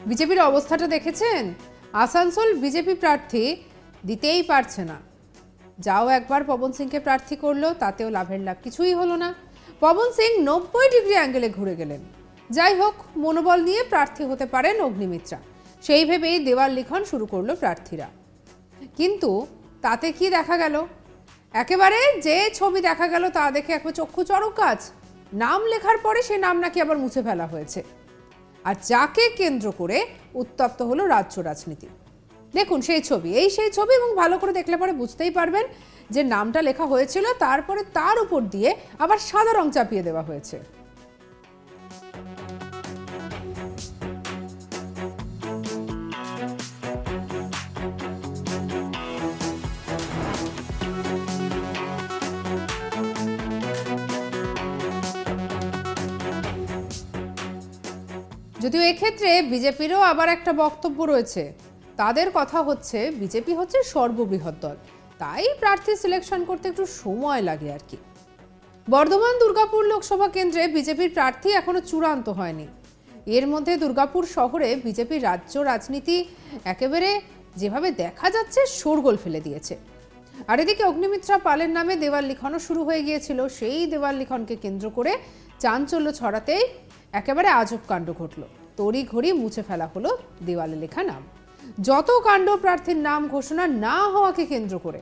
বিজেপির অবস্থাটা দেখেছেন? আসানসোল বিজেপি প্রার্থী দিতেই পারছে না। যাও একবার পবন সিংকে প্রার্থী করলো, তাতেও লাভের লাভ কিছুই হলো না। পবন সিং 90 ডিগ্রি অ্যাঙ্গেলে ঘুরে গেলেন। যাই হোক, মনোবল নিয়ে প্রার্থী হতে পারেন অগ্নিমিত্রা, সেই ভেবেই দেওয়াল লিখন শুরু করলো প্রার্থীরা। কিন্তু তাতে কি দেখা গেল? একেবারে যে ছবি দেখা গেল তা দেখে একবার চক্ষু চড়ক গাছ। নাম লেখার পরে সে নাম নাকি আবার মুছে ফেলা হয়েছে, আর যাকে কেন্দ্র করে উত্তপ্ত হলো রাজ্য রাজনীতি। দেখুন সেই ছবি, সেই ছবি, এবং ভালো করে দেখলে পরে বুঝতেই পারবেন যে নামটা লেখা হয়েছিল, তারপরে তার উপর দিয়ে আবার সাদা রং চাপিয়ে দেওয়া হয়েছে। যদিও এক্ষেত্রে বিজেপিরও আবার একটা বক্তব্য রয়েছে। তাদের কথা হচ্ছে বিজেপি হচ্ছে সর্ববৃহৎ দল, তাই প্রার্থী সিলেকশন করতে একটু সময় লাগে আর কি। বর্ধমান দুর্গাপুর লোকসভা কেন্দ্রে বিজেপির প্রার্থী এখনো চূড়ান্ত হয়নি। এর মধ্যে দুর্গাপুর শহরে বিজেপির রাজ্য রাজনীতি একেবারে যেভাবে দেখা যাচ্ছে শোরগোল ফেলে দিয়েছে। আর এদিকে অগ্নিমিত্রা পালের নামে দেওয়াল লিখনও শুরু হয়ে গিয়েছিল। সেই দেওয়াল লিখনকে কেন্দ্র করে চাঞ্চল্য ছড়াতেই একেবারে আজব কাণ্ড ঘটল। তড়িঘড়ি মুছে ফেলা হলো দেওয়ালে লেখা নাম। যত কাণ্ড প্রার্থীর নাম ঘোষণা না হওয়াকে কেন্দ্র করে।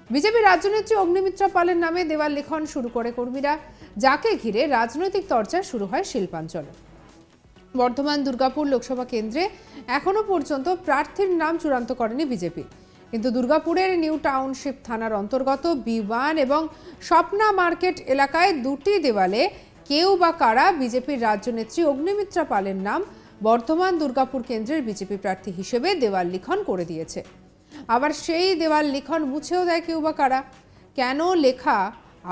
বিজেপি রাজ্যনেত্রী অগ্নিমিত্রা পালের নামে দেওয়াল লিখন শুরু করে কর্মীরা, যাকে ঘিরে রাজনৈতিক চর্চা শুরু হয় শিল্পাঞ্চলে। বর্ধমান দুর্গাপুর লোকসভা কেন্দ্রে এখনো পর্যন্ত প্রার্থীর নাম চূড়ান্ত করেনি বিজেপি, কিন্তু দুর্গাপুরের নিউ টাউনশিপ থানার অন্তর্গত B1 এবং স্বপ্না মার্কেট এলাকায় দুটি দেওয়ালে কেউ বা কারা বিজেপির রাজ্যনেত্রী অগ্নিমিত্রা পালের নাম বর্ধমান দুর্গাপুর কেন্দ্রের বিজেপি প্রার্থী হিসেবে দেওয়াল লিখন করে দিয়েছে। আবার সেই দেওয়াল লিখন মুছেও দেয় কেউ বা কারা। কেন লেখা,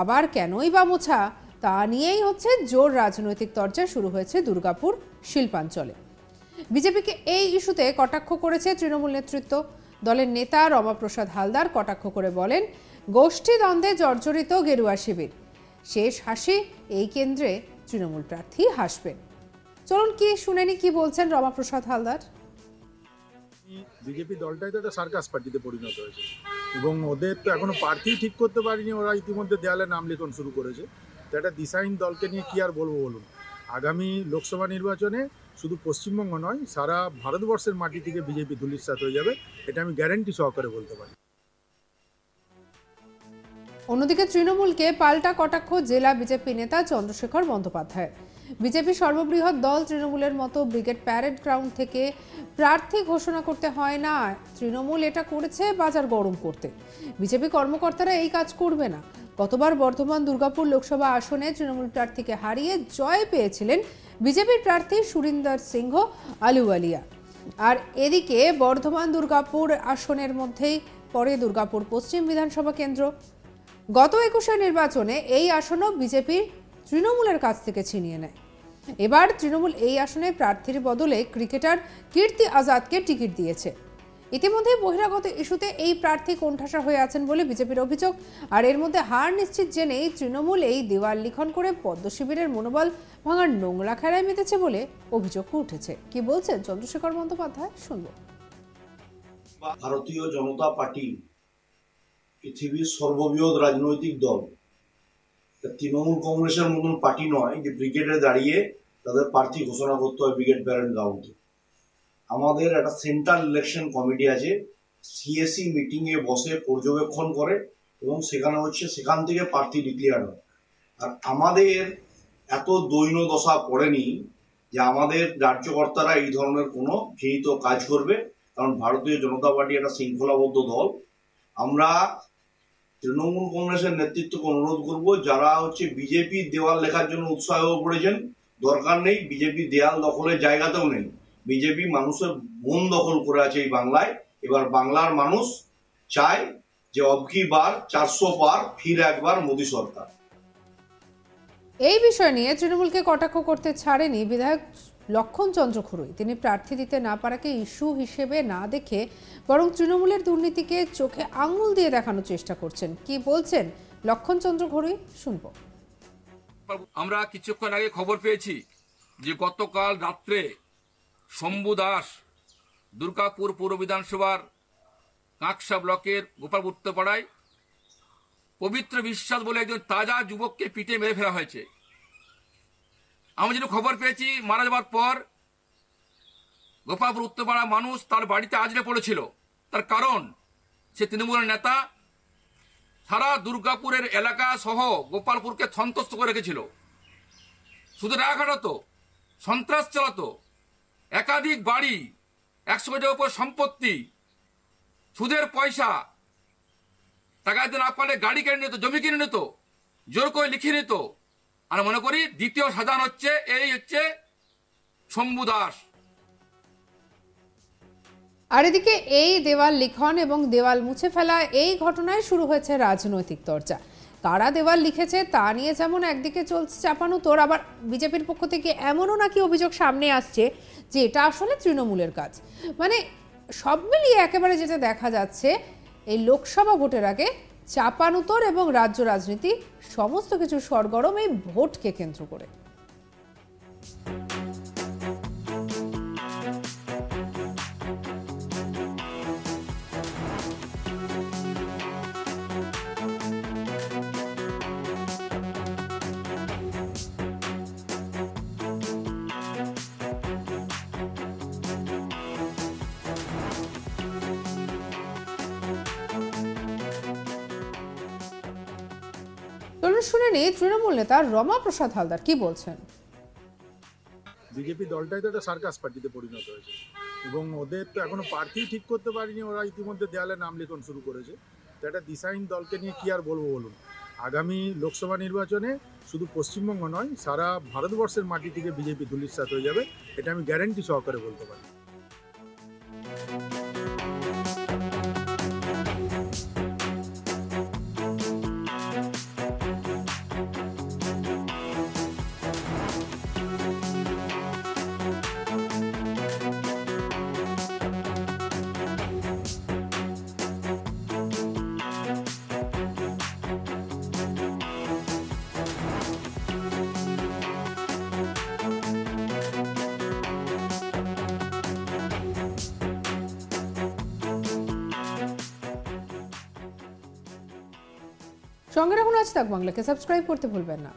আবার কেনই বা মোছা, তা নিয়েই হচ্ছে জোর রাজনৈতিক চর্চা শুরু হয়েছে দুর্গাপুর শিল্পাঞ্চলে। বিজেপিকে এই ইস্যুতে কটাক্ষ করেছে তৃণমূল নেতৃত্ব। দলের নেতা রমাপ্রসাদ হালদার কটাক্ষ করে বলেন, গোষ্ঠী দ্বন্দ্বে জর্জরিত গেরুয়া শিবির, শেষ হাসি এই কেন্দ্রে তৃণমূল প্রার্থী হাসবেন। চলুন কি শুনেনি কি বলছেন রমাপ্রসাদ হালদার। বিজেপি দলটাই তো একটা সার্কাস পার্টিতে পরিণত হয়েছে, এবং ওদের তো এখনো প্রার্থী ঠিক করতে পারিনি। ওরা ইতিমধ্যে দেয়ালে নাম লিখন শুরু করেছে। তো একটা দিশাহীন দলকে নিয়ে কি আর বলবো বলুন। আগামী লোকসভা নির্বাচনে শুধু পশ্চিমবঙ্গ নয়, সারা ভারতবর্ষের মাটি থেকে বিজেপি ধূলিসাৎ হয়ে যাবে, এটা আমি গ্যারান্টি সহকারে বলতে পারি। অন্যদিকে তৃণমূলকে পাল্টা কটাক্ষ জেলা বিজেপি নেতা চন্দ্রশেখর বন্দ্যোপাধ্যায়। বিজেপি সর্ববৃহৎ দল তৃণমূলের মতো ব্রিগেড প্যারেড গ্রাউন্ড থেকে প্রার্থী ঘোষণা করতে হয় না। তৃণমূল এটা করেছে বাজার গরম করতে। বিজেপি কর্মকর্তারা এই কাজ করবে না। গতবার বর্ধমান দুর্গাপুর লোকসভা আসনে তৃণমূল প্রার্থীকে হারিয়ে জয় পেয়েছিলেন বিজেপির প্রার্থী সুরিন্দর সিংহ আলুওয়ালিয়া। আর এদিকে বর্ধমান দুর্গাপুর আসনের মধ্যেই পড়ে দুর্গাপুর পশ্চিম বিধানসভা কেন্দ্র। গত 21 নির্বাচনে এই আসনও বিজেপির তৃণমূলের কাছ থেকে ছিনিয়ে নেয়। এবার তৃণমূল এই আসনে প্রার্থীর বদলে ক্রিকেটার কীর্তি আজাদকে টিকিট দিয়েছে। ইতিমধ্যে বহিরাগত ইস্যুতে এই প্রার্থী কোণঠাসা হয়ে আছেন বলে বিজেপির অভিযোগ। আর এর মধ্যে হার নিশ্চিত জেনেই তৃণমূল এই দেওয়াল লিখন করে পদ্ম শিবিরের মনোবল ভাঙার নোংরা খেলায় মেতেছে বলে অভিযোগ উঠেছে। কি বলছেন চন্দ্রশেখর বন্দ্যোপাধ্যায়, শুনবো। ভারতীয় জনতা পার্টি পৃথিবীর সর্ববৃহৎ রাজনৈতিক দল। তৃণমূল কংগ্রেসের মতন পার্টি নয় যে ব্রিগেডে দাঁড়িয়ে তাদের প্রার্থী ঘোষণা করতে হয় ব্রিগেড প্যারেড গ্রাউন্ডে। আমাদের একটা সেন্ট্রাল ইলেকশন কমিটি আছে, সিএসি মিটিং এ বসে পর্যবেক্ষণ করে এবং সেখান থেকে প্রার্থী ডিক্লেয়ার হয়। আর আমাদের এত দৈন্য দশা পড়েনি যে আমাদের রাজ্যকর্তারা এই ধরনের কোনো ঘৃণিত কাজ করবে, কারণ ভারতীয় জনতা পার্টি একটা শৃঙ্খলাবদ্ধ দল। আমরা তৃণমূল কংগ্রেসের নেতৃত্বকে অনুরোধ করব, যারা বিজেপি দেওয়াল লেখার জন্য উৎসাহ পড়েছেন, দরকার নেই। বিজেপি দেয়াল দখলের জায়গাতেও নেই। বিজেপি মানুষের মন দখল করে আছে এই বাংলায়। এবার বাংলার মানুষ চায় যে অবকি বার 400 পার, ফির একবার মোদী সরকার। এই বিষয় নিয়ে তৃণমূলকে কটাক্ষ করতে ছাড়েনি বিধায়ক লক্ষণ চন্দ্র খুরুই। তিনি প্রার্থী দিতে না পারাকে ইস্যু হিসেবে না দেখে বরং তৃণমূলের দুর্নীতিকে চোখে আঙুল দিয়ে দেখানোর চেষ্টা করছেন। কি বলছেন লক্ষণ চন্দ্র খুরুই, শুনবো। আমরা কিছুক্ষণ আগে খবর পেয়েছি যে গতকাল রাত্রে শম্ভু দাস দুর্গাপুর পৌর বিধানসভার কাঁকসা ব্লকের গোপালপুর উত্তরপাড়ায় পবিত্র বিশ্বাস বলে একজন তাজা যুবককে পিটে মেরে ফেলা হয়েছে। আমি যেটা খবর পেয়েছি, মারা যাওয়ার পর গোপালপুর উত্তরপাড়া মানুষ তার বাড়িতে আজরে পড়েছিল। তার কারণ সে তৃণমূলের নেতা, সারা দুর্গাপুরের এলাকা সহ গোপালপুরকে সন্তুষ্ট করে রেখেছিল। শুধু রাগ হাঁটাতো, সন্ত্রাস চালাতো, একাধিক বাড়ি, 100 কোটির উপর সম্পত্তি, সুদের পয়সা, টাকা দিতে না পারলে গাড়ি কিনে নিত, জমি কিনে নিত, জোর করে লিখে নিত। আর মনে করি দ্বিতীয় সাধারণ হচ্ছে শম্ভু দাস। আর এদিকে এই দেওয়াল লিখন এবং দেওয়াল মুছে ফেলা এই ঘটনায় শুরু হয়েছে রাজনৈতিক চর্চা। কারা দেওয়াল লিখেছে তা নিয়ে যেমন একদিকে চলছে চাপানোতর, আবার বিজেপির পক্ষ থেকে এমনও নাকি অভিযোগ সামনে আসছে যে এটা আসলে তৃণমূলের কাজ। মানে সব মিলিয়ে একেবারে যেটা দেখা যাচ্ছে, এই লোকসভা ভোটের আগে চাপানোতর এবং রাজ্য রাজনীতি সমস্ত কিছু সরগরম এই ভোটকে কেন্দ্র করে। শুনে নিই তৃণমূল নেতা রমা প্রসাদ হালদার কি বলছেন। বিজেপি দলটাই তো একটা সার্কাস পার্টিতে পরিণত হয়েছে এবং ওদের তো এখনো প্রার্থী ঠিক করতে পারিনি। ওরা ইতিমধ্যে দেয়ালে নাম লিখন শুরু করেছে। তো একটা দিশাহীন দলকে নিয়ে কি আর বলবো বলুন। আগামী লোকসভা নির্বাচনে শুধু পশ্চিমবঙ্গ নয়, সারা ভারতবর্ষের মাটি থেকে বিজেপি ধূলিসাৎ হয়ে যাবে, এটা আমি গ্যারান্টি সহকারে বলতে পারি। সঙ্গে রাখুন আজ তাক বাংলাকে, সাবস্ক্রাইব করতে ভুলবেন না।